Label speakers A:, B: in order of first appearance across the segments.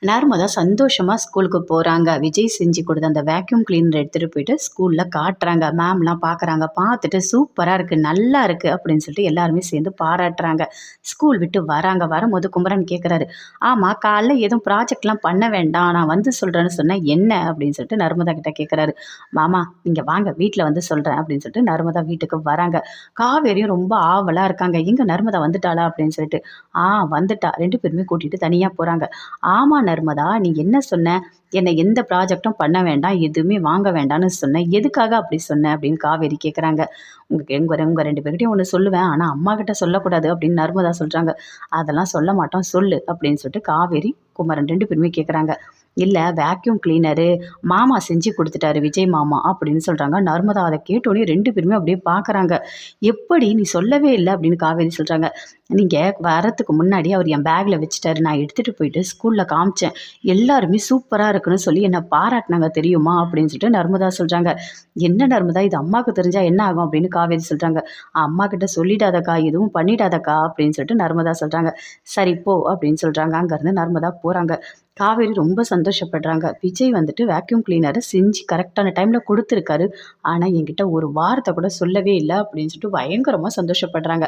A: நர்மதா சந்தோஷமாக ஸ்கூலுக்கு போகிறாங்க. விஜய் செஞ்சு கொடுத்த அந்த வேக்யூம் கிளீனர் எடுத்துகிட்டு போயிட்டு ஸ்கூலில் காட்டுறாங்க. மேம்லாம் பார்க்குறாங்க. பார்த்துட்டு சூப்பராக இருக்குது, நல்லா இருக்குது அப்படின்னு சொல்லிட்டு எல்லாருமே சேர்ந்து பாராட்டுறாங்க. ஸ்கூல் விட்டு வராங்க. வரும்போது குமரன் கேட்குறாரு, ஆமாம் காலைல எதுவும் ப்ராஜெக்ட்லாம் பண்ண வேண்டாம், நான் வந்து சொல்கிறேன்னு சொன்னேன் என்ன அப்படின்னு சொல்லிட்டு நர்மதா கிட்ட கேட்குறாரு. மாமா நீங்கள் வாங்க வீட்டில் வந்து சொல்கிறேன் அப்படின்னு சொல்லிட்டு நர்மதா வீட்டுக்கு வராங்க. காவேரியும் ரொம்ப ஆவலாக இருக்காங்க. எங்கே நர்மதா வந்துட்டாளா அப்படின்னு சொல்லிட்டு. வந்துட்டா. 2 பேருமே கூட்டிகிட்டு தனியாக போகிறாங்க. ஆமா நர்மதா, நீ என்ன சொன்ன? என்னை எந்த ப்ராஜெக்டும் பண்ண வேண்டாம், எதுவுமே வாங்க வேண்டாம்னு சொன்னேன். எதுக்காக அப்படி சொன்ன? அப்படின்னு காவேரி கேட்குறாங்க. உங்க 2 பேர்கிட்டயும் ஒன்று சொல்லுவேன், ஆனால் அம்மாகிட்ட சொல்லக்கூடாது அப்படின்னு நர்மதா சொல்கிறாங்க. அதெல்லாம் சொல்ல மாட்டோம் சொல்லு அப்படின்னு சொல்லிட்டு காவேரி, குமரன் 2 பேருமே கேட்குறாங்க. இல்லை வேக்யூம் கிளீனரு மாமா செஞ்சு கொடுத்துட்டாரு விஜய் மாமா அப்படின்னு சொல்கிறாங்க. நர்மதா அதை கேட்டோடனே 2 பேருமே அப்படியே பார்க்குறாங்க. எப்படி நீ சொல்லவே இல்லை அப்படின்னு காவேரி சொல்கிறாங்க. நீங்கள் வரத்துக்கு முன்னாடி அவர் என் பேக்கில் வச்சுட்டாரு, நான் எடுத்துகிட்டு போயிட்டு ஸ்கூலில் காமிச்சேன். எல்லாருமே சூப்பராக இருக்குன்னு சொல்லி என்னை பாராட்டினாங்க தெரியுமா அப்படின்னு சொல்லிட்டு நர்மதா சொல்கிறாங்க. என்ன நர்மதா, இது அம்மாவுக்கு தெரிஞ்சால் என்ன ஆகும் அப்படின்னு காவேரி சொல்கிறாங்க. அம்மா கிட்ட சொல்லிடாதக்கா, எதுவும் பண்ணிடாதக்கா அப்படின்னு சொல்லிட்டு நர்மதா சொல்கிறாங்க. சரி போ அப்படின்னு சொல்கிறாங்க. அங்கேருந்து நர்மதா போகிறாங்க. காவேரி ரொம்ப சந்தோஷப்படுறாங்க. விஜய் வந்துட்டு வேக்யூம் கிளீனரை செஞ்சு கரெக்டான டைமில் கொடுத்துருக்காரு. ஆனால் என்கிட்ட ஒரு வார்த்தை கூட சொல்லவே இல்லை அப்படின்னு சொல்லிட்டு பயங்கரமாக சந்தோஷப்படுறாங்க.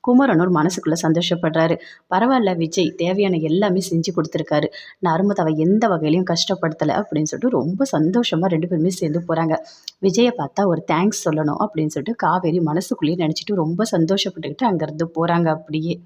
A: குமரன் ஒரு மனசுக்குள்ளே சந்தோஷப்படுறாரு. பரவாயில்ல விஜய் தேவையான எல்லாமே செஞ்சு கொடுத்துருக்காரு. நர்மதாவை எந்த வகையிலையும் கஷ்டப்படுத்தலை அப்படின்னு சொல்லிட்டு ரொம்ப சந்தோஷமாக 2 பேருமே சேர்ந்து போகிறாங்க. விஜயை பார்த்தா ஒரு தேங்க்ஸ் சொல்லணும் அப்படின்னு சொல்லிட்டு காவேரி மனசுக்குள்ளேயே நினச்சிட்டு ரொம்ப சந்தோஷப்பட்டுக்கிட்டு அங்கேருந்து போகிறாங்க அப்படியே.